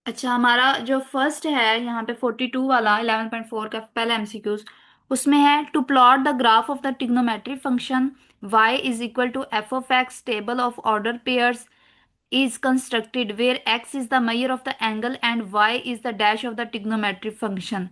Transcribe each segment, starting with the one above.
अच्छा, हमारा जो फर्स्ट है यहाँ पे 42 वाला 11.4 का पहला एमसीक्यूज, उसमें है to plot the graph of the trigonometric function y is equal to f of x table of order pairs is constructed where x is the measure of the angle and y is the dash of the trigonometric function।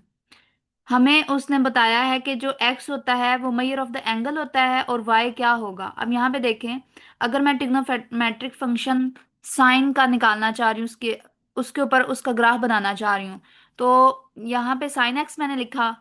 हमें उसने बताया है कि जो x होता है वो major of the angle होता है और y क्या होगा। अब यहाँ पे देखें, अगर मैं ट्रिग्नोमेट्रिक फंक्शन साइन का निकालना चाह रही हूँ, उसके उसके ऊपर उसका ग्राफ बनाना चाह रही हूँ, तो यहाँ पे साइन एक्स मैंने लिखा,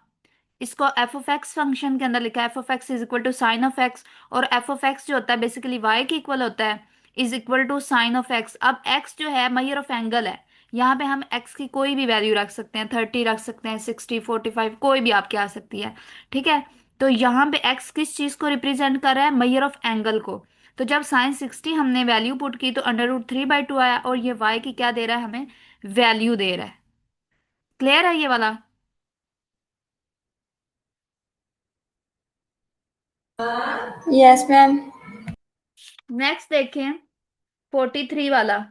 इसको एफ ऑफ एक्स फंक्शन के अंदर लिखा है, f of x is equal to sine of x. और एफ ऑफ एक्स जो होता है बेसिकली वाई के इक्वल होता है, is equal to sine of x. अब एक्स जो है मेजर ऑफ एंगल है, यहाँ पे हम एक्स की कोई भी वैल्यू रख सकते हैं, 30 रख सकते हैं, 60, 45, कोई भी आपके आ सकती है। ठीक है, तो यहाँ पे एक्स किस चीज को रिप्रेजेंट कर रहा है, मेजर ऑफ एंगल को। तो जब साइन 60 हमने वैल्यू पुट की तो अंडर रूट 3/2 आया, और ये वाई की क्या दे रहा है, हमें वैल्यू दे रहा है। क्लियर है ये वाला? Yes ma'am. नेक्स्ट देखें, 43 वाला।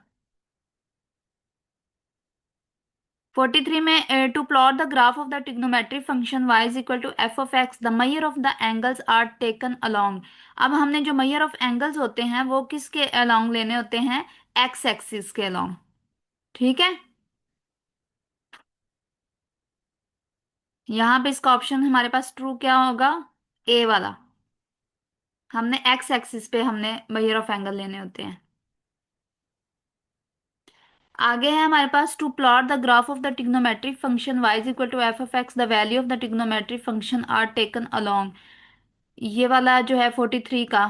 43 में to plot the graph of the trigonometric function y is equal to f of x the measure of the angles are taken along. अब हमने जो मेजर ऑफ एंगल्स होते हैं वो किसके अलोंग लेने होते हैं, एक्स एक्सिस के अलोंग। ठीक है, यहाँ पे इसका ऑप्शन हमारे पास ट्रू क्या होगा, ए वाला। हमने एक्स एक्सिस पे हमने मेजर ऑफ एंगल लेने होते हैं। आगे है हमारे पास to plot the graph of the trigonometric function y is equal to f of x the value of the trigonometric function are taken along. ये वाला जो है 43 का।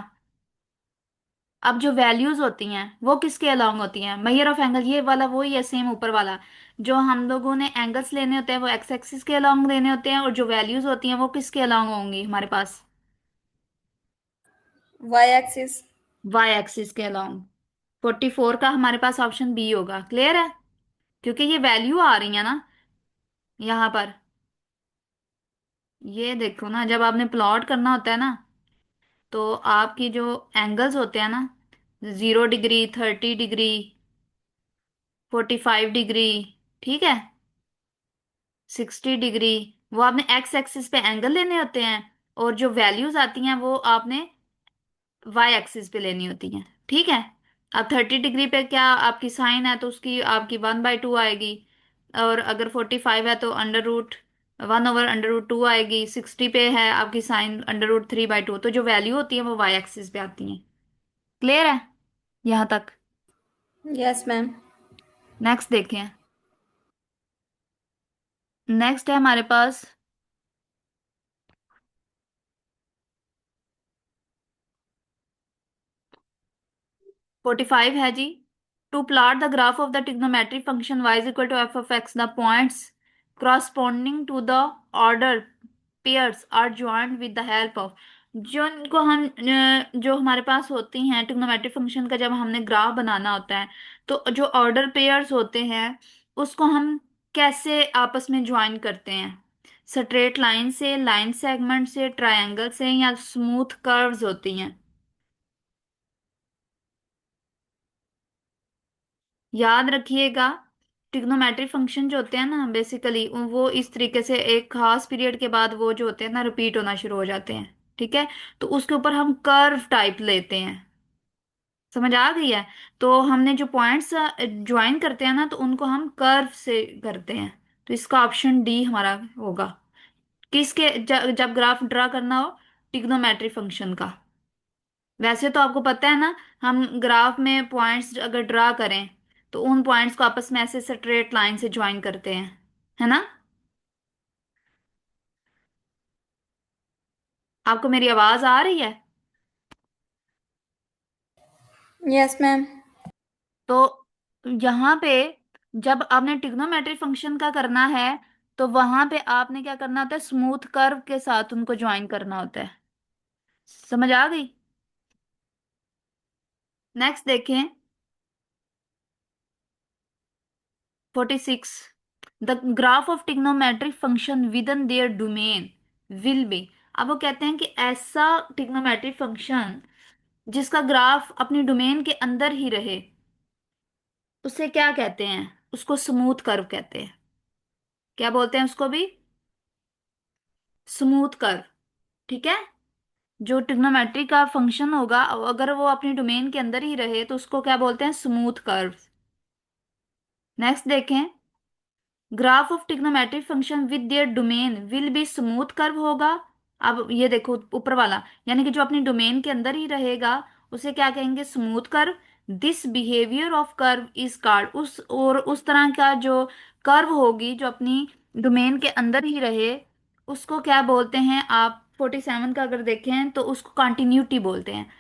अब जो वैल्यूज होती हैं वो किसके अलोंग होती हैं, मेजर ऑफ एंगल, ये वाला वही है सेम ऊपर वाला। जो हम लोगों ने एंगल्स लेने होते हैं वो एक्स एक्सिस के अलोंग लेने होते हैं, और जो वैल्यूज होती हैं वो किसके अलोंग होंगी हमारे पास, वाई एक्सिस। वाई एक्सिस के अलोंग। 44 का हमारे पास ऑप्शन बी होगा। क्लियर है? क्योंकि ये वैल्यू आ रही है ना यहाँ पर। ये देखो ना, जब आपने प्लॉट करना होता है ना, तो आपकी जो एंगल्स होते हैं ना, 0 डिग्री, 30 डिग्री, 45 डिग्री, ठीक है, 60 डिग्री, वो आपने एक्स एक्सिस पे एंगल लेने होते हैं, और जो वैल्यूज आती हैं वो आपने वाई एक्सिस पे लेनी होती हैं। ठीक है, अब 30 डिग्री पे क्या आपकी साइन है तो उसकी आपकी 1/2 आएगी, और अगर 45 है तो अंडर रूट 1/√2 आएगी, 60 पे है आपकी साइन अंडर रूट 3/2। तो जो वैल्यू होती है वो वाई एक्सिस पे आती है। क्लियर है यहाँ तक? Yes ma'am. नेक्स्ट देखें। नेक्स्ट है हमारे पास 45 है जी। To plot the graph of the trigonometric function y is equal to f of x the points corresponding to the order pairs are joint with the help of. जो इनको हम जो हमारे पास होती हैं ट्रिग्नोमेट्रिक फंक्शन का, जब हमने ग्राफ बनाना होता है तो जो ऑर्डर पेयर्स होते हैं उसको हम कैसे आपस में ज्वाइन करते हैं, स्ट्रेट लाइन से, लाइन सेगमेंट से, ट्रायंगल से, या स्मूथ कर्व्स होती हैं। याद रखिएगा, ट्रिग्नोमेट्रिक फंक्शन जो होते हैं ना बेसिकली वो इस तरीके से एक खास पीरियड के बाद वो जो होते हैं ना रिपीट होना शुरू हो जाते हैं। ठीक है, तो उसके ऊपर हम कर्व टाइप लेते हैं। समझ आ गई है? तो हमने जो पॉइंट्स ज्वाइन करते हैं ना तो उनको हम कर्व से करते हैं। तो इसका ऑप्शन डी हमारा होगा। किसके जब ग्राफ ड्रा करना हो ट्रिग्नोमेट्रिक फंक्शन का। वैसे तो आपको पता है ना, हम ग्राफ में पॉइंट्स अगर ड्रा करें तो उन पॉइंट्स को आपस में ऐसे स्ट्रेट लाइन से ज्वाइन करते हैं, है ना? आपको मेरी आवाज आ रही है? Yes ma'am. तो यहाँ पे जब आपने ट्रिग्नोमेट्रिक फंक्शन का करना है तो वहां पे आपने क्या करना होता है, स्मूथ कर्व के साथ उनको ज्वाइन करना होता है। समझ आ गई? नेक्स्ट देखें, 46। The graph of trigonometric function with in their domain will be. अब वो कहते हैं कि ऐसा ट्रिग्नोमेट्रिक फंक्शन जिसका ग्राफ अपनी डोमेन के अंदर ही रहे, उसे क्या कहते हैं? उसको स्मूथ कर्व कहते हैं। क्या बोलते हैं उसको भी? Smooth curve. ठीक है। जो ट्रिग्नोमेट्री का फंक्शन होगा, अगर वो अपनी डोमेन के अंदर ही रहे तो उसको क्या बोलते हैं? Smooth curve. नेक्स्ट देखें। Graph of trigonometric function with their domain will be smooth curve होगा। अब ये देखो ऊपर वाला, यानी कि जो अपनी डोमेन के अंदर ही रहेगा उसे क्या कहेंगे? Smooth curve. This behaviour of curve is called, उस तरह का जो कर्व होगी जो अपनी डोमेन के अंदर ही रहे, उसको क्या बोलते हैं? आप 47 का अगर देखें तो उसको कॉन्टिन्यूटी बोलते हैं।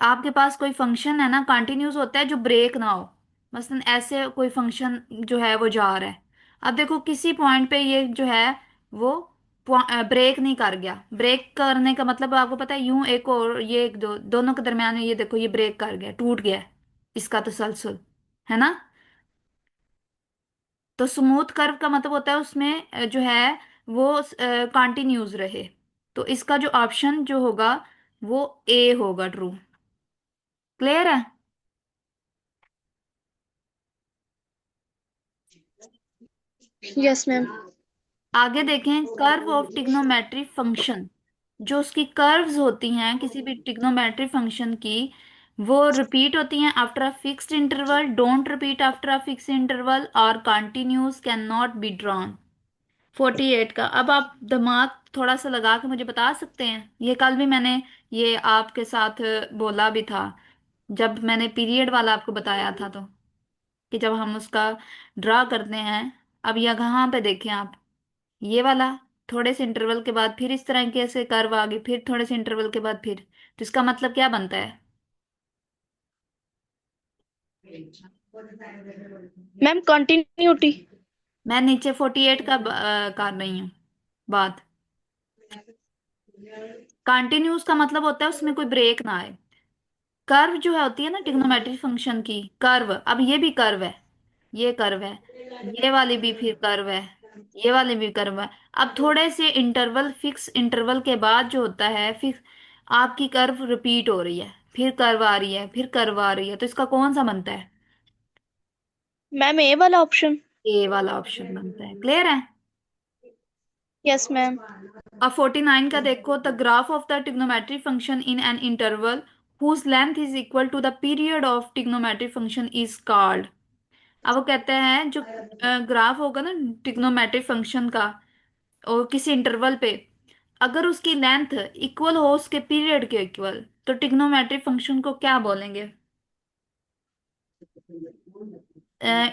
आपके पास कोई फंक्शन है ना, कंटिन्यूस होता है जो ब्रेक ना हो। मसलन ऐसे कोई फंक्शन जो है वो जा रहा है, अब देखो किसी पॉइंट पे ये जो है वो ब्रेक नहीं कर गया। ब्रेक करने का मतलब आपको पता है, यूं एक और ये एक दो दोनों के दरमियान में ये देखो ये ब्रेक कर गया, टूट गया है इसका तसलसल, है ना? तो स्मूथ कर्व का मतलब होता है उसमें जो है वो कंटिन्यूस रहे। तो इसका जो ऑप्शन जो होगा वो ए होगा, ट्रू। क्लियर है? Yes ma'am. आगे देखें। कर्व ऑफ ट्रिग्नोमेट्री फंक्शन, जो उसकी कर्व्स होती हैं किसी भी ट्रिग्नोमेट्री फंक्शन की, वो रिपीट होती हैं after a fixed interval, don't repeat after a fixed interval, और continuous can not be drawn. 48 का। अब आप दिमाग थोड़ा सा लगा के मुझे बता सकते हैं? ये कल भी मैंने ये आपके साथ बोला भी था, जब मैंने पीरियड वाला आपको बताया था, तो कि जब हम उसका ड्रा करते हैं। अब यहाँ पे देखें आप, ये वाला थोड़े से इंटरवल के बाद फिर इस तरह के ऐसे कर्व आ गए, फिर थोड़े से इंटरवल के बाद फिर, तो इसका मतलब क्या बनता है? Ma'am continuity. मैं नीचे 48 का कर रही हूँ बात। कंटिन्यूस का मतलब होता है उसमें कोई ब्रेक ना आए। कर्व जो है होती है ना ट्रिग्नोमेट्रिक फंक्शन की कर्व, अब ये भी कर्व है, ये कर्व है, ये वाली भी फिर कर्व है, ये वाली भी कर्व है। अब थोड़े से इंटरवल, फिक्स इंटरवल के बाद जो होता है फिक्स, आपकी कर्व रिपीट हो रही है, फिर कर्व आ रही है, फिर कर्व आ रही है, तो इसका कौन सा बनता है? मैम ए वाला ऑप्शन। ए वाला ऑप्शन बनता है। क्लियर है? Yes ma'am. अब 49 का देखो। The graph of the trigonometric function in an interval whose length is equal to the period of trigonometric function is called। अब वो कहते हैं जो ग्राफ होगा ना ट्रिग्नोमेट्रिक फंक्शन का, और किसी इंटरवल पे अगर उसकी लेंथ इक्वल हो उसके पीरियड के इक्वल, तो ट्रिग्नोमेट्रिक फंक्शन को क्या बोलेंगे?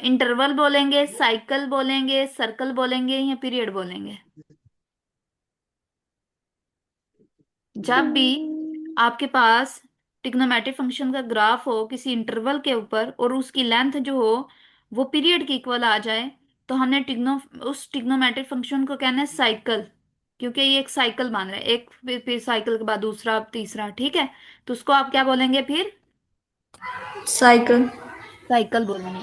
इंटरवल बोलेंगे, साइकिल बोलेंगे, सर्कल बोलेंगे, या पीरियड बोलेंगे? जब भी आपके पास ट्रिग्नोमेट्रिक फंक्शन का ग्राफ हो किसी इंटरवल के ऊपर और उसकी लेंथ जो हो वो पीरियड के इक्वल आ जाए, तो हमने उस ट्रिग्नोमेट्रिक फंक्शन को कहना है साइकिल। क्योंकि ये एक साइकिल मान रहा है, एक फिर साइकिल के बाद दूसरा, तीसरा, ठीक है? तो उसको आप क्या बोलेंगे फिर? साइकिल। साइकिल बोलेंगे।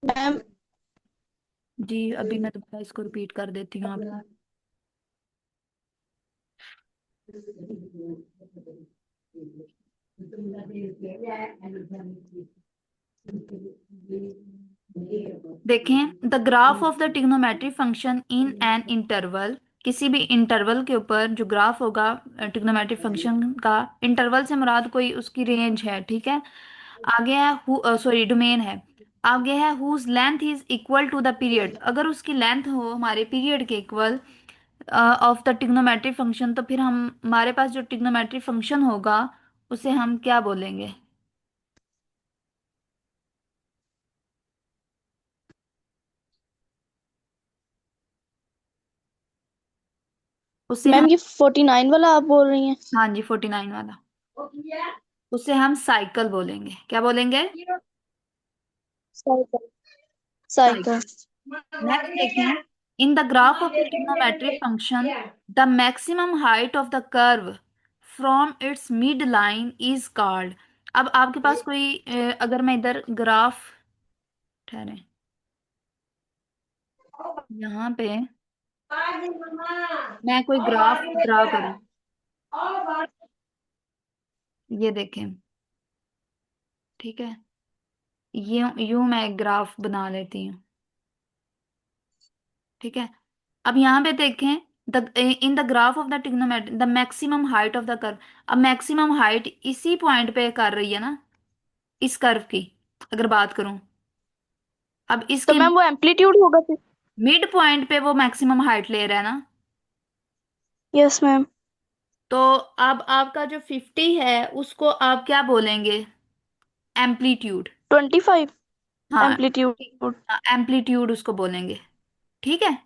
मैम जी अभी मैं दोबारा इसको रिपीट कर देती हूँ आपको। देखें। The graph of the trigonometric function in an interval, किसी भी इंटरवल के ऊपर जो ग्राफ होगा ट्रिग्नोमेट्रिक फंक्शन का, इंटरवल से मुराद कोई उसकी रेंज है, ठीक है? आगे है सॉरी डोमेन है। आगे है whose length is equal to the period, अगर उसकी लेंथ हो हमारे पीरियड के equal of the trigonometric function, तो फिर हम हमारे पास जो ट्रिग्नोमेट्रिक फंक्शन होगा उसे हम क्या बोलेंगे? उसे हम, मैम ये 49 वाला आप बोल रही हैं? हाँ जी 49 वाला, उसे हम साइकिल बोलेंगे। क्या बोलेंगे? साइकिल। साइकिल। साइकिल। नेक्स्ट देखें। In the graph of the trigonometric function the maximum height of the curve from its mid line is called. अब आपके पास कोई अगर मैं इधर ग्राफ, ठहरे, यहाँ पे मैं कोई ग्राफ ड्रा करूं, ये देखें, ठीक है? ये यूं मैं एक ग्राफ बना लेती हूँ। ठीक है। अब यहाँ पे देखें, the in the graph of the trigonometry the maximum height of the curve. अब मैक्सिमम हाइट इसी पॉइंट पे कर रही है ना, इस कर्व की अगर बात करूं, अब तो इसके मैम वो एम्पलीट्यूड होगा फिर। मिड पॉइंट पे वो मैक्सिमम हाइट ले रहा है ना। Yes ma'am. तो अब आपका जो 50 है उसको आप क्या बोलेंगे? एम्पलीट्यूड। 25 हाँ, एम्पलीट्यूड। एम्पलीट्यूड उसको बोलेंगे। ठीक है।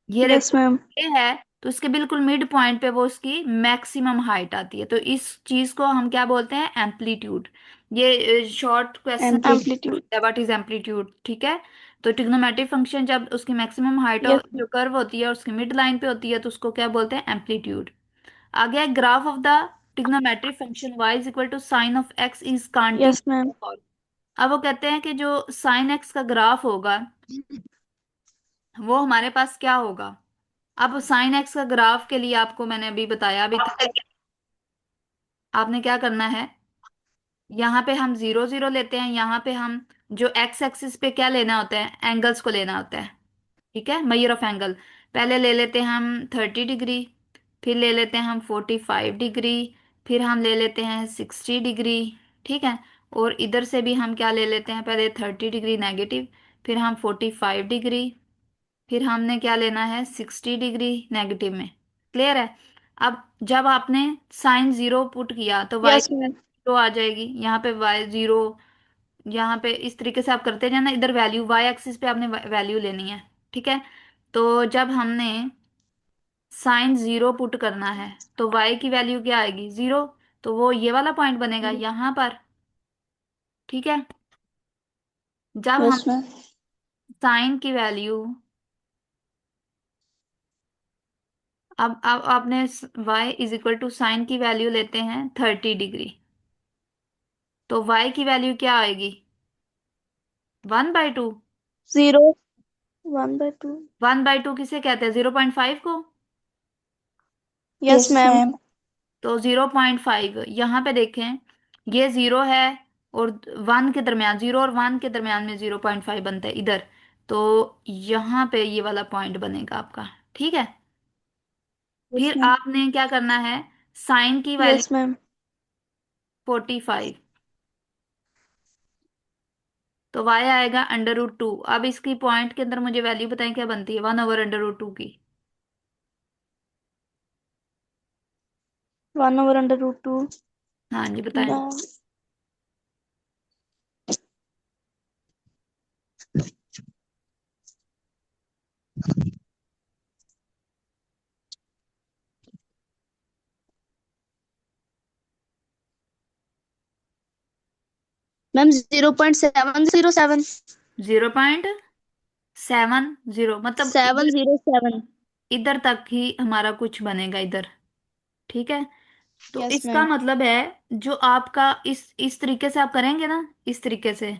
ये यस देखो, मैम। ये है, तो इसके बिल्कुल मिड पॉइंट पे वो उसकी मैक्सिमम हाइट आती है, तो इस चीज को हम क्या बोलते हैं? एम्पलीट्यूड। ये शॉर्ट क्वेश्चन एम्पलीट्यूड। है, व्हाट इज एम्पलीट्यूड। ठीक है। तो ट्रिग्नोमेट्रिक फंक्शन जब उसकी मैक्सिमम हाइट यस जो कर्व होती है उसकी मिड लाइन पे होती है तो उसको क्या बोलते हैं? एम्पलीट्यूड। आ गया graph of the trigonometric function y is equal to sine of x is yes ma'am. Continuous. अब वो कहते हैं कि जो साइन x का ग्राफ होगा वो हमारे पास क्या होगा? अब साइन एक्स का ग्राफ के लिए आपको मैंने अभी बताया भी था, आपने क्या करना है, यहाँ पे हम 0 0 लेते हैं, यहाँ पे हम जो एक्स एक्सिस पे क्या लेना होता है? एंगल्स को लेना होता है। ठीक है, मेजर ऑफ एंगल। पहले ले लेते हैं हम 30 डिग्री, फिर ले लेते हैं हम 45 डिग्री, फिर हम ले लेते हैं 60 डिग्री। ठीक है। और इधर से भी हम क्या ले लेते हैं? पहले 30 डिग्री नेगेटिव, फिर हम 45 डिग्री, फिर हमने क्या लेना है? 60 डिग्री नेगेटिव में। क्लियर है? अब जब आपने साइन 0 पुट किया तो वाई यस मैम। 0 आ जाएगी, यहाँ पे y 0, यहाँ पे इस तरीके से आप करते जाना, इधर वैल्यू वाई एक्सिस पे आपने वैल्यू लेनी है। ठीक है। तो जब हमने साइन 0 पुट करना है तो y की वैल्यू क्या आएगी? 0। तो वो ये वाला पॉइंट बनेगा यहाँ पर। ठीक है। जब हम यस मैम। साइन की वैल्यू, अब आपने y is equal to sine की वैल्यू लेते हैं 30 डिग्री, तो y की वैल्यू क्या आएगी? 1/2। 0 1/2। 1/2 किसे कहते हैं? 0.5 को। Yes ma'am. तो 0.5 यहाँ पे देखें, ये 0 है और 1 के दरमियान, 0 और 1 के दरमियान में 0.5 बनता है इधर। तो यहाँ पे ये वाला पॉइंट बनेगा आपका। ठीक है। यस फिर मैम। आपने क्या करना है? साइन की वैल्यू यस मैम। 45, तो y आएगा √2। अब इसकी पॉइंट के अंदर मुझे वैल्यू बताएं क्या बनती है? 1/√2 की। 1/√2। हाँ जी, बताएं। मैम 0.707। 0.70 मतलब इधर, 707। इधर तक ही हमारा कुछ बनेगा इधर। ठीक है। तो यस इसका मैम। मतलब है, जो आपका इस तरीके से आप करेंगे ना, इस तरीके से,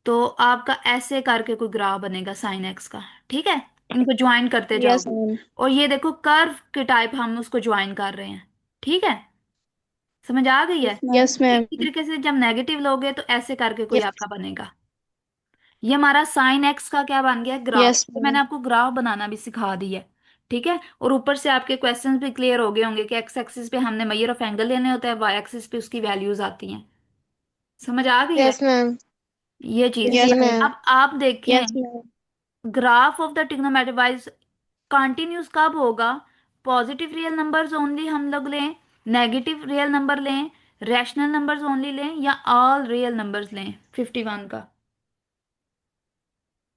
तो आपका ऐसे करके कोई ग्राफ बनेगा साइन एक्स का। ठीक है। इनको ज्वाइन करते यस जाओगे, मैम। और ये देखो कर्व के टाइप हम उसको ज्वाइन कर रहे हैं। ठीक है। समझ आ गई है? यस तो मैम। इसी तरीके से जब नेगेटिव लोगे तो ऐसे करके कोई यस। आपका बनेगा। ये हमारा साइन एक्स का क्या बन गया? ग्राफ। यस तो मैंने मैम। आपको ग्राफ बनाना भी सिखा दी है। ठीक है। और ऊपर से आपके क्वेश्चंस भी क्लियर हो गए होंगे कि एक्स एक्सिस पे हमने मेजर ऑफ एंगल लेने होता है, वाई एक्सिस पे उसकी वैल्यूज आती हैं। समझ आ गई है यस मैम। ये चीज? जी मैम। अब आप यस देखें, ma'am. Graph of the trigonometry wise continuous कब होगा? पॉजिटिव रियल नंबर्स ओनली हम लोग लें, नेगेटिव रियल नंबर लें, रैशनल नंबर्स ओनली लें, या ऑल रियल नंबर्स लें 51 का?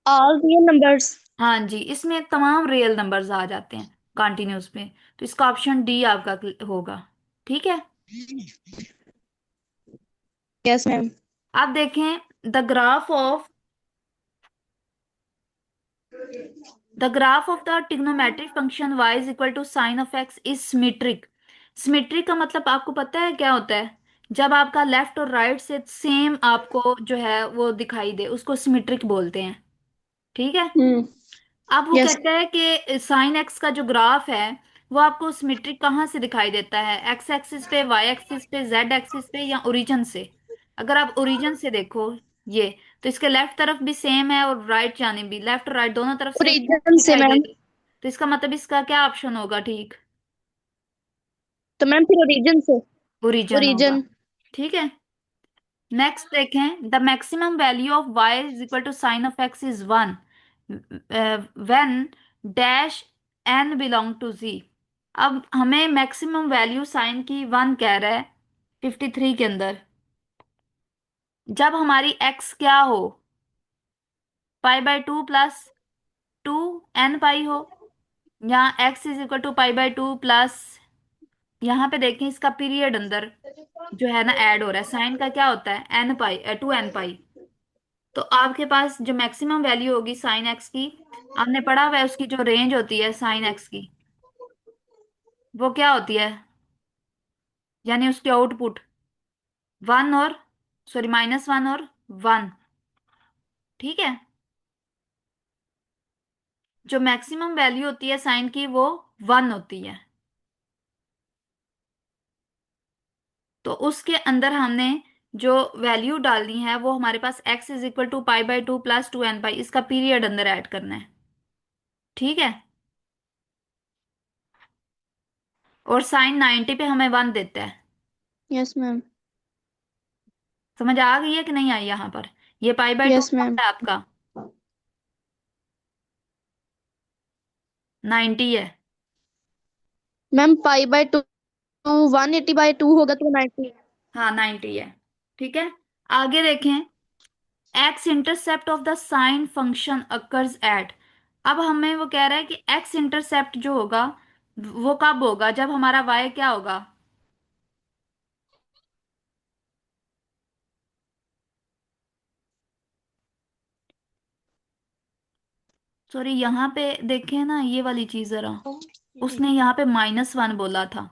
All real numbers. हाँ जी, इसमें तमाम रियल नंबर्स आ जाते हैं कंटिन्यूस में, तो इसका ऑप्शन डी आपका होगा। ठीक है। Yes ma'am. आप देखें, the graph of the graph of the trigonometric function y is equal to sine of x is symmetric. Symmetric का मतलब आपको पता है क्या होता है? जब आपका लेफ्ट और राइट से सेम आपको जो है वो दिखाई दे, उसको सिमेट्रिक बोलते हैं। ठीक है। हम्म। अब वो यस। कहता है कि साइन एक्स का जो ग्राफ है वो आपको सिमेट्रिक कहाँ से दिखाई देता है? एक्स एक्सिस पे, वाई एक्सिस पे, जेड एक्सिस पे, या ओरिजिन से? अगर आप ओरिजिन से देखो ये, तो इसके लेफ्ट तरफ भी सेम है और राइट जाने भी, लेफ्ट और राइट दोनों तरफ सेम ओरिजिन से दिखाई दे मैम। रही है। तो इसका मतलब इसका क्या ऑप्शन होगा ठीक? तो मैम फिर ओरिजिन से। ओरिजिन होगा। ओरिजिन। ठीक है। नेक्स्ट देखें, the maximum value of y is equal to sine of x is 1 when dash n belong to z। अब हमें मैक्सिमम वैल्यू साइन की 1 कह रहा है 53 के अंदर, जब हमारी x क्या हो, पाई/2 प्लस 2 n पाई हो, या x इज इक्वल टू पाई/2 प्लस, यहाँ पे देखें इसका पीरियड अंदर जो है ना ऐड हो रहा है, साइन का क्या होता है n पाई, 2 n पाई। तो आपके पास जो मैक्सिमम वैल्यू होगी साइन एक्स की, आपने पढ़ा हुआ है उसकी जो रेंज होती है साइन एक्स की, वो क्या होती है, यानी उसकी आउटपुट 1 और, सॉरी -1 और 1। ठीक है। जो मैक्सिमम वैल्यू होती है साइन की वो 1 होती है। तो उसके अंदर हमने जो वैल्यू डालनी है वो हमारे पास x इज इक्वल टू पाई/2 प्लस 2 n पाई, इसका पीरियड अंदर ऐड करना है। ठीक है। और साइन 90 पे हमें 1 देता है। Yes ma'am. समझ आ गई है कि नहीं आई यहाँ पर? ये पाई/2 यस मैम। है आपका, 90 है। मैम पाई/2 180/2 होगा तो 90। हाँ 90 है। ठीक है। आगे देखें, x intercept of the sine function occurs eight. अब हमें वो कह रहा है कि एक्स इंटरसेप्ट जो होगा वो कब होगा, जब हमारा वाई क्या होगा, सॉरी यहाँ पे देखें ना ये वाली चीज जरा, उसने यहाँ पे -1 बोला था।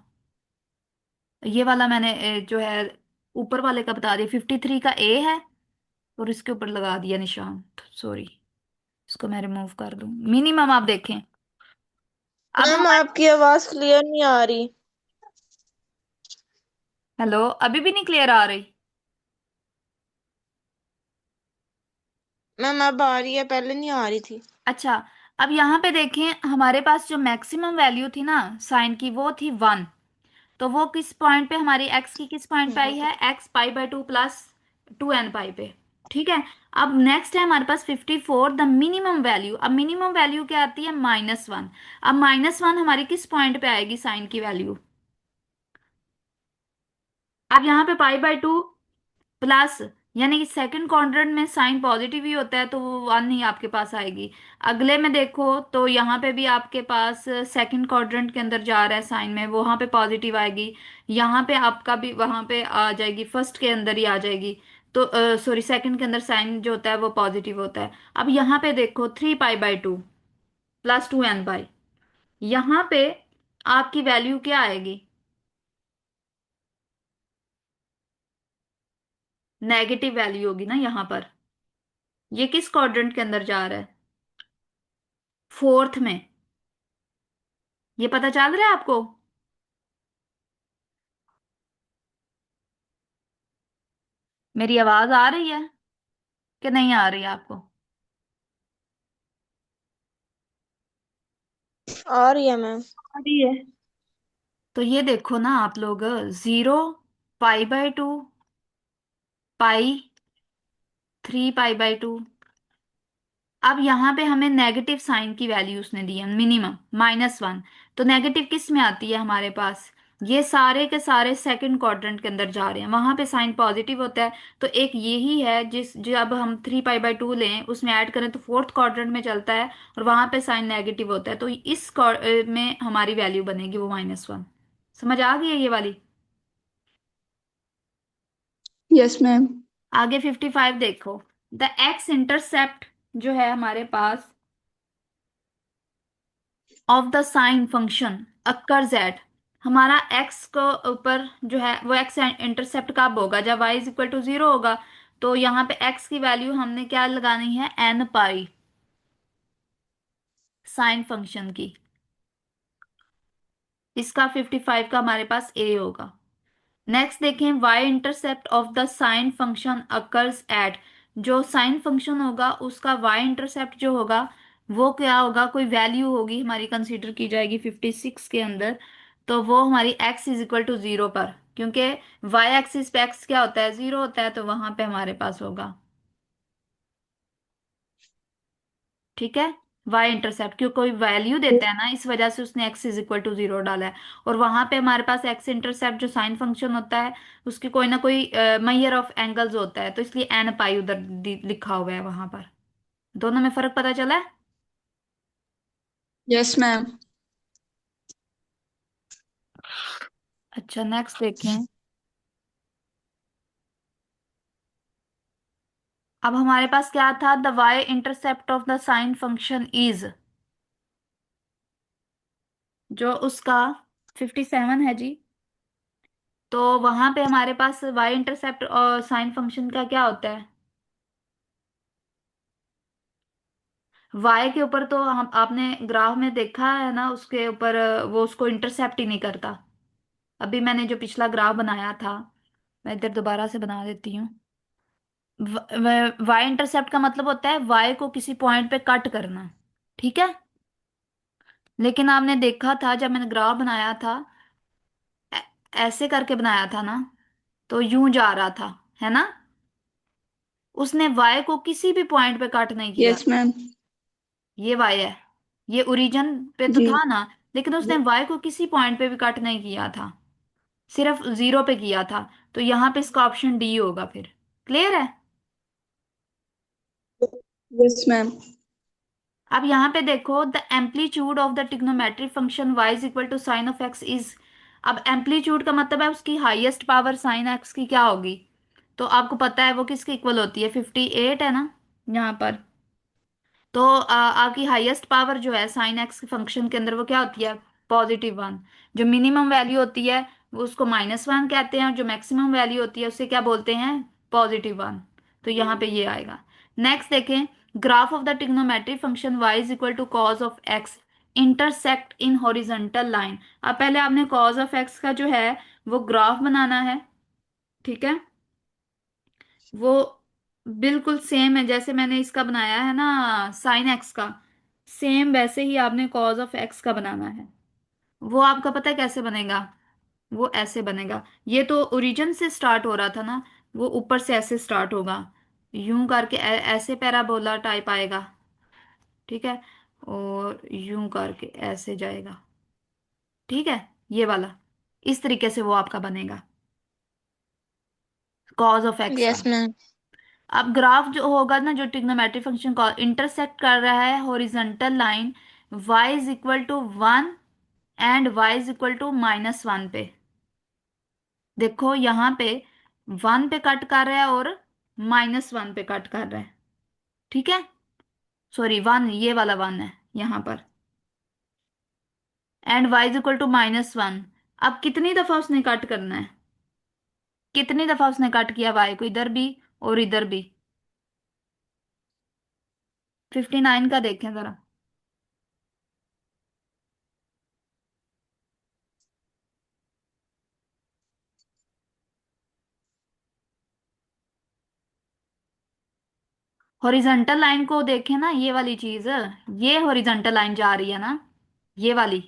ये वाला मैंने जो है ऊपर वाले का बता दिया, 53 का ए है और इसके ऊपर लगा दिया निशान, सॉरी। इसको मैं रिमूव कर दूं, मिनिमम आप देखें। अब मैम हमारे, आपकी आवाज क्लियर नहीं आ रही। हेलो, अभी भी नहीं क्लियर आ रही? मैम अब आ रही है, पहले नहीं आ रही थी। अच्छा। अब यहाँ पे देखें हमारे पास जो मैक्सिमम वैल्यू थी ना साइन की वो थी 1। तो वो किस पॉइंट पे हमारी एक्स की किस पॉइंट पे आई है, एक्स पाई/2 प्लस 2 n पाई पे। ठीक है। अब नेक्स्ट है हमारे पास 54 द मिनिमम वैल्यू। अब मिनिमम वैल्यू क्या आती है, -1। अब -1 हमारी किस पॉइंट पे आएगी साइन की वैल्यू? अब यहाँ पे पाई/2 प्लस, यानी कि सेकंड क्वाड्रेंट में साइन पॉजिटिव ही होता है तो वो 1 ही आपके पास आएगी। अगले में देखो तो यहाँ पे भी आपके पास सेकंड क्वाड्रेंट के अंदर जा रहा है साइन में, वहां पे पॉजिटिव आएगी। यहाँ पे आपका भी वहां पे आ जाएगी, फर्स्ट के अंदर ही आ जाएगी। तो सॉरी सेकंड के अंदर साइन जो होता है वो पॉजिटिव होता है। अब यहाँ पे देखो 3 पाई/2 प्लस 2 n पाई, यहाँ पे आपकी वैल्यू क्या आएगी, नेगेटिव वैल्यू होगी ना यहाँ पर। ये किस क्वाड्रेंट के अंदर जा रहा है, फोर्थ में। ये पता चल रहा है आपको? मेरी आवाज आ रही है कि नहीं आ रही है आपको? आ रही है मैम। आ रही है। तो ये देखो ना आप लोग, 0, पाई/2, पाई, 3 पाई/2। अब यहाँ पे हमें नेगेटिव साइन की वैल्यू उसने दी है मिनिमम -1। तो नेगेटिव किस में आती है हमारे पास, ये सारे के सारे सेकंड क्वाड्रेंट के अंदर जा रहे हैं, वहां पे साइन पॉजिटिव होता है। तो एक यही है जिस जब हम 3 पाई/2 लें उसमें ऐड करें तो फोर्थ क्वाड्रेंट में चलता है और वहां पे साइन नेगेटिव होता है, तो इस में हमारी वैल्यू बनेगी वो -1। समझ आ गई है ये वाली? Yes ma'am. आगे 55 देखो, द एक्स इंटरसेप्ट जो है हमारे पास of the sine function occurs at, हमारा एक्स को ऊपर जो है वो एक्स इंटरसेप्ट कब होगा, जब y इज इक्वल टू 0 होगा। तो यहाँ पे x की वैल्यू हमने क्या लगानी है, n पाई, साइन फंक्शन की। इसका 55 का हमारे पास a होगा। नेक्स्ट देखें, y intercept of the sine function occurs at, जो साइन फंक्शन होगा उसका वाई इंटरसेप्ट जो होगा वो क्या होगा, कोई वैल्यू होगी हमारी, कंसीडर की जाएगी 56 के अंदर। तो वो हमारी x इज इक्वल टू 0 पर, क्योंकि वाई एक्सिस पे x क्या होता है, 0 होता है, तो वहां पे हमारे पास होगा। ठीक है, वाई इंटरसेप्ट क्यों, कोई वैल्यू देता है ना, इस वजह से उसने x इज इक्वल टू 0 डाला है। और वहां पे हमारे पास x इंटरसेप्ट जो साइन फंक्शन होता है उसकी कोई ना कोई मैयर ऑफ एंगल्स होता है, तो इसलिए एन पाई उधर लिखा हुआ है वहां पर। दोनों में फर्क पता चला है? Yes ma'am. अच्छा, नेक्स्ट देखें। अब हमारे पास क्या था, the y intercept of the sine function is, जो उसका 57 है जी। तो वहां पे हमारे पास वाई इंटरसेप्ट और साइन फंक्शन का क्या होता है, वाई के ऊपर तो हम, आपने ग्राफ में देखा है ना, उसके ऊपर वो उसको इंटरसेप्ट ही नहीं करता। अभी मैंने जो पिछला ग्राफ बनाया था, मैं इधर दोबारा से बना देती हूँ। वाई इंटरसेप्ट का मतलब होता है वाई को किसी पॉइंट पे कट करना। ठीक है, लेकिन आपने देखा था जब मैंने ग्राफ बनाया था, ऐ- ऐसे करके बनाया था ना, तो यूं जा रहा था, है ना, उसने वाई को किसी भी पॉइंट पे कट नहीं किया। Yes ma'am. ये वाई है, ये ओरिजिन पे तो जी। था ना, लेकिन उसने वाई को किसी पॉइंट पे भी कट नहीं किया था, सिर्फ 0 पे किया था। तो यहाँ पे इसका ऑप्शन डी होगा फिर। क्लियर है? Yes ma'am. अब यहाँ पे देखो, the amplitude of the trigonometric function y is equal to sine of x is, अब एम्पलीट्यूड का मतलब है उसकी हाईएस्ट पावर साइन x की क्या होगी। तो आपको पता है वो किसके इक्वल होती है, 58 है ना यहाँ पर। तो आपकी हाईएस्ट पावर जो है साइन एक्स फंक्शन के अंदर वो क्या होती है, +1। जो मिनिमम वैल्यू होती है वो उसको -1 कहते हैं, और जो मैक्सिमम वैल्यू होती है उसे क्या बोलते हैं, +1। तो यहाँ पे ये आएगा। नेक्स्ट देखें, graph of the trigonometric function y is equal to cos of x intersect in horizontal line. अब पहले आपने कॉस ऑफ एक्स का जो है वो ग्राफ बनाना है। ठीक है, वो बिल्कुल सेम है जैसे मैंने इसका बनाया है ना, साइन एक्स का, सेम वैसे ही आपने कॉज ऑफ एक्स का बनाना है। वो आपका पता है कैसे बनेगा, वो ऐसे बनेगा। ये तो ओरिजिन से स्टार्ट हो रहा था ना, वो ऊपर से ऐसे स्टार्ट होगा, यूं करके ऐसे पैराबोला टाइप आएगा। ठीक है, और यूं करके ऐसे जाएगा। ठीक है, ये वाला, इस तरीके से वो आपका बनेगा कॉज ऑफ एक्स का। Yes ma'am. अब ग्राफ जो होगा ना, जो ट्रिग्नोमेट्रिक फंक्शन को इंटरसेक्ट कर रहा है horizontal line y is equal to 1 and y is equal to -1 पे। देखो यहाँ पे 1 पे कट कर रहा है और -1 पे कट कर रहा है। ठीक है, सॉरी 1, ये वाला 1 है यहाँ पर, and y is equal to -1। अब कितनी दफा उसने कट करना है, कितनी दफा उसने कट किया y को, इधर भी और इधर भी। 59 का देखें जरा। हॉरिजॉन्टल लाइन को देखें ना, ये वाली चीज, ये हॉरिजॉन्टल लाइन जा रही है ना, ये वाली।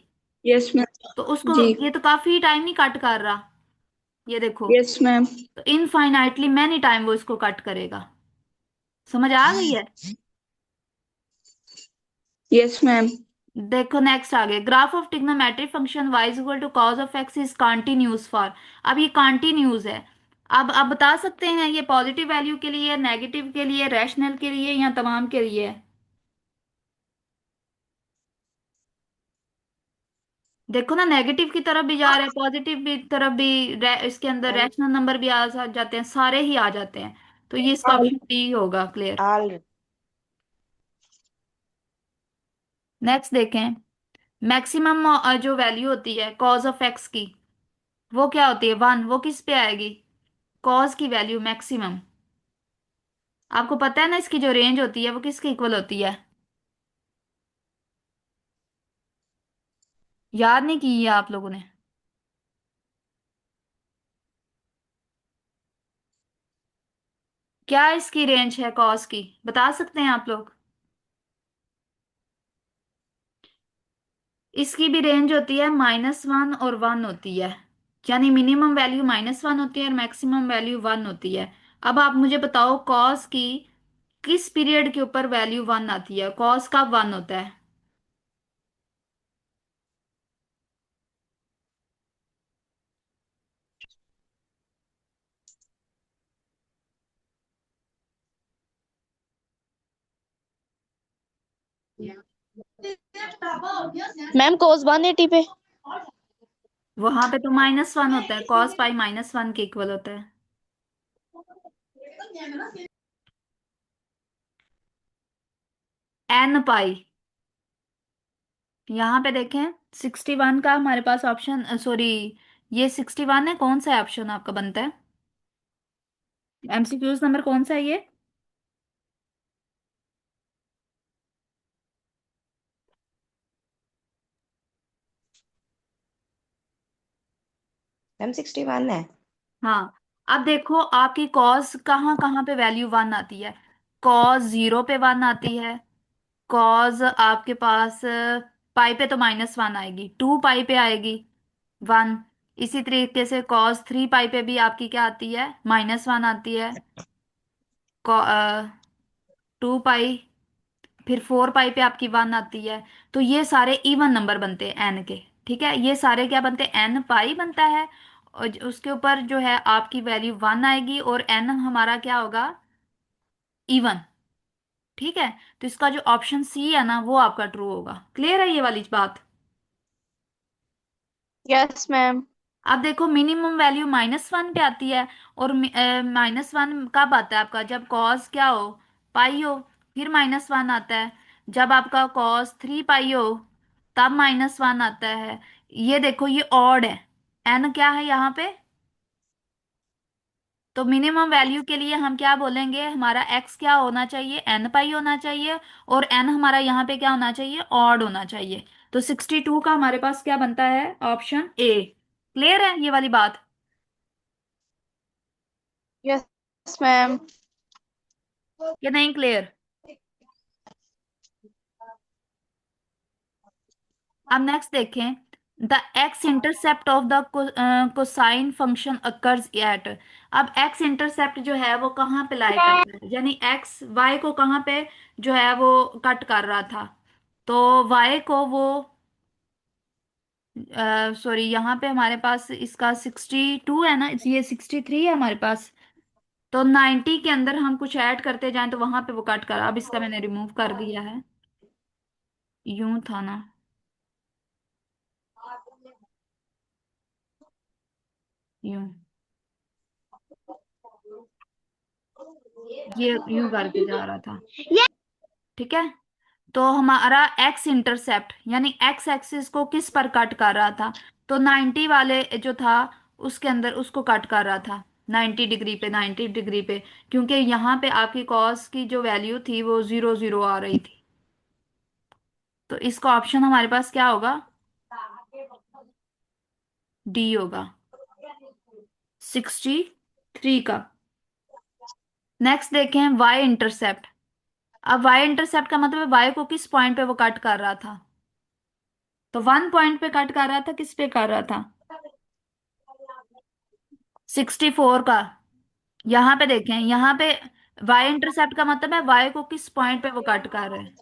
Yes ma'am. तो उसको, जी। ये तो काफी टाइम नहीं कट कर रहा, ये देखो। Yes ma'am. तो इनफाइनाइटली मैनी टाइम वो इसको कट करेगा। समझ आ गई है? Yes ma'am. देखो नेक्स्ट आ गया, graph of trigonometric function y is equal to cos of x is continuous for. अब ये कॉन्टिन्यूज है। अब आप बता सकते हैं ये पॉजिटिव वैल्यू के लिए, नेगेटिव के लिए, रैशनल के लिए, या तमाम के लिए है? देखो ना, नेगेटिव की तरफ भी जा रहे हैं, पॉजिटिव भी तरफ भी, इसके अंदर रैशनल नंबर भी जाते हैं, सारे ही आ जाते हैं। तो ये इसका ऑल। ऑप्शन डी होगा। क्लियर? ऑल। नेक्स्ट देखें, मैक्सिमम जो वैल्यू होती है कॉज ऑफ एक्स की, वो क्या होती है, 1। वो किस पे आएगी, कॉज की वैल्यू मैक्सिमम। आपको पता है ना इसकी जो रेंज होती है वो किसके इक्वल होती है, याद नहीं की है आप लोगों ने? क्या इसकी रेंज है कॉस की, बता सकते हैं आप लोग? इसकी भी रेंज होती है -1 और 1 होती है। यानी मिनिमम वैल्यू -1 होती है और मैक्सिमम वैल्यू 1 होती है। अब आप मुझे बताओ कॉस की किस पीरियड के ऊपर वैल्यू 1 आती है, कॉस कब 1 होता है? मैम cos 180 पे। वहां पे तो -1 होता है, कॉस पाई -1 के इक्वल होता है। n पाई। यहाँ पे देखें 61 का हमारे पास ऑप्शन, सॉरी, ये 61 है, कौन सा ऑप्शन आपका बनता है? एमसीक्यूज नंबर कौन सा है ये? मैम 61 है। हाँ। अब देखो आपकी कॉस कहाँ कहाँ पे वैल्यू 1 आती है। कॉस 0 पे 1 आती है। कॉस आपके पास पाई पे तो -1 आएगी, 2 पाई पे आएगी 1। इसी तरीके से कॉस 3 पाई पे भी आपकी क्या आती है, -1 आती है। 2 पाई, फिर 4 पाई पे आपकी 1 आती है। तो ये सारे इवन नंबर बनते हैं एन के। ठीक है, ये सारे क्या बनते हैं, एन पाई बनता है। और उसके ऊपर जो है आपकी वैल्यू 1 आएगी और एन हमारा क्या होगा, इवन। ठीक है, तो इसका जो ऑप्शन सी है ना वो आपका ट्रू होगा। क्लियर है ये वाली बात? Yes ma'am. अब देखो मिनिमम वैल्यू -1 पे आती है। और -1 कब आता है आपका, जब कॉस क्या हो, पाई हो, फिर -1 आता है। जब आपका कॉस 3 पाई हो तब -1 आता है। ये देखो ये ऑड है, एन क्या है यहाँ पे। तो मिनिमम वैल्यू के लिए हम क्या बोलेंगे, हमारा एक्स क्या होना चाहिए, n पाई होना चाहिए। और एन हमारा यहाँ पे क्या होना चाहिए, ऑड होना चाहिए। तो 62 का हमारे पास क्या बनता है, ऑप्शन ए। क्लियर है ये वाली बात? Yes ma'am. या नहीं क्लियर? अब नेक्स्ट देखें, the x intercept of the cosine function occurs eight. अब एक्स इंटरसेप्ट जो है वो कहाँ पे लाई करता है, यानी एक्स वाई को कहाँ पे जो है वो कट कर रहा था। तो वाई को वो, सॉरी, यहाँ पे हमारे पास इसका 62 है ना, ये 63 है हमारे पास। तो 90 के अंदर हम कुछ ऐड करते जाएं तो वहां पे वो कट कर, अब इसका मैंने रिमूव कर दिया है। यूं था ना, यूं, ये यूं करके जा रहा था। ठीक है, तो हमारा एक्स इंटरसेप्ट यानी एक्स एक्सिस को किस पर कट कर रहा था, तो 90 वाले जो था उसके अंदर उसको कट कर रहा था, 90 डिग्री पे, 90 डिग्री पे। क्योंकि यहाँ पे आपकी कॉस की जो वैल्यू थी वो 0 0 आ रही थी। तो इसका ऑप्शन हमारे पास क्या होगा, डी होगा, 63 का। नेक्स्ट देखें वाई इंटरसेप्ट। अब वाई इंटरसेप्ट का मतलब है वाई को किस पॉइंट पे वो कट कर रहा था। तो 1 पॉइंट पे कट कर रहा था, किस पे कर रहा था, 64 का। यहाँ पे देखें, यहाँ पे वाई इंटरसेप्ट का मतलब है वाई को किस पॉइंट पे वो कट कर रहे हैं।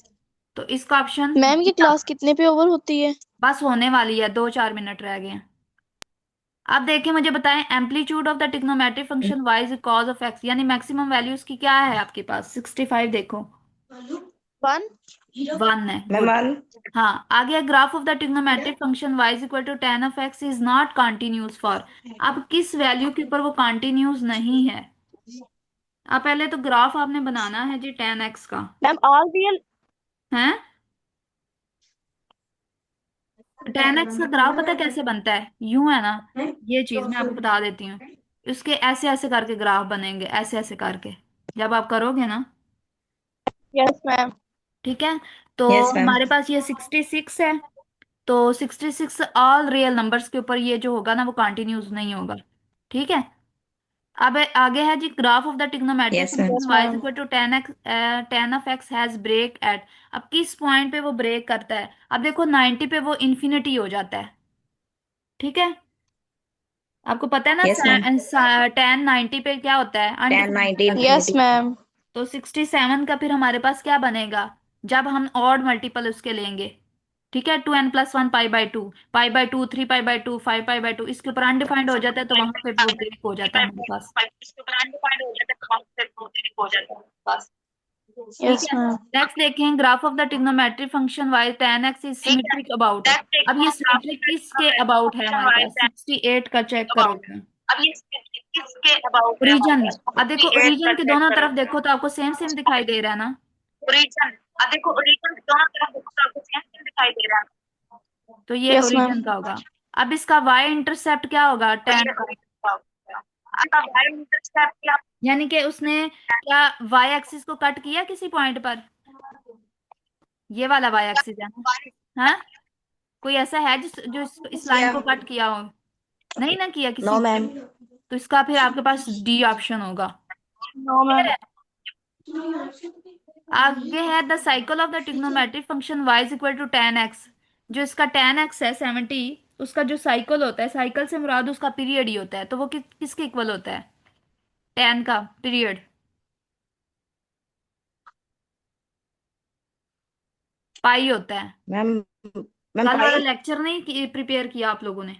तो इसका ऑप्शन मैम ये क्लास कितने पे ओवर होती है? बस होने वाली है, 2 4 मिनट रह गए हैं। अब देखिए मुझे बताएं, amplitude of the trigonometric function y is cause of x, यानी मैक्सिमम वैल्यू उसकी क्या है आपके पास, 65 देखो, 1। 1 है, मैम गुड। 1। हाँ, आगे graph of the trigonometric function y is equal to tan of x is not continuous for. अब किस वैल्यू के ऊपर वो कॉन्टिन्यूज नहीं है। अब पहले तो ग्राफ आपने बनाना है जी tan x का, मैम ऑल रियल। है। tan x का ग्राफ पता है कैसे बनता है, यूं है ना, ये चीज मैं आपको बता देती हूँ। उसके ऐसे ऐसे करके ग्राफ बनेंगे, ऐसे ऐसे करके, जब आप करोगे ना। Yes ma'am. ठीक है, तो यस मैम। हमारे पास ये 66 है। तो 66 ऑल रियल नंबर्स के ऊपर ये जो होगा ना वो कंटिन्यूज नहीं होगा। ठीक है, अब आगे है जी graph of the trigonometric yes ma'am. Function yes y is ma'am. Equal to tan of x has break at. अब किस पॉइंट पे वो ब्रेक करता है? अब देखो 90 पे वो इन्फिनिटी हो जाता है, ठीक है। आपको पता है ना यस मैम। 10 90 पे क्या होता है? 10 अनडिफाइंड हो 90 जाता है। Yes infinity. मैम। तो 67 का फिर हमारे पास क्या बनेगा जब हम ऑड मल्टीपल उसके लेंगे? ठीक है, 2n+1 pi by two 3 pi by two 5 pi by two, इसके ऊपर अनडिफाइंड हो जाता है तो वहां पे वो ब्रेक हो जाता है हमारे पास। ठीक यस है। मैम। नेक्स्ट देखें graph of the trigonometric function y tan x is symmetric about. अब ये सिमेट्रिक किसके अबाउट है? हमारे पास 68 का चेक करो। ओरिजन, अब देखो ओरिजन के दोनों तरफ देखो तो आपको सेम सेम दिखाई दे रहा है ना। तो ये यस मैम। ओरिजन का होगा। अब इसका वाई इंटरसेप्ट क्या होगा? tan का। यानी कि उसने क्या वाई एक्सिस को कट किया किसी पॉइंट पर? ये वाला वाई एक्सिस है ना। हाँ, कोई ऐसा है जिस जो इस लाइन को कट किया हो? नहीं ना किया किसी नो ने। मैम। तो इसका फिर आपके पास डी ऑप्शन होगा। No clear ma'am. है? आगे है the cycle of the trigonometric function y is equal to tan x. जो इसका टेन एक्स है 70, उसका जो साइकिल होता है, साइकिल से मुराद उसका पीरियड ही होता है, तो वो किसके इक्वल होता है? टेन का पीरियड पाई होता है। मैम मैम कल वाला पाई। लेक्चर नहीं प्रिपेयर किया आप लोगों ने?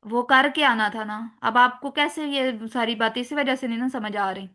वो करके आना था ना। अब आपको कैसे ये सारी बातें इसी वजह से नहीं ना समझ आ रही।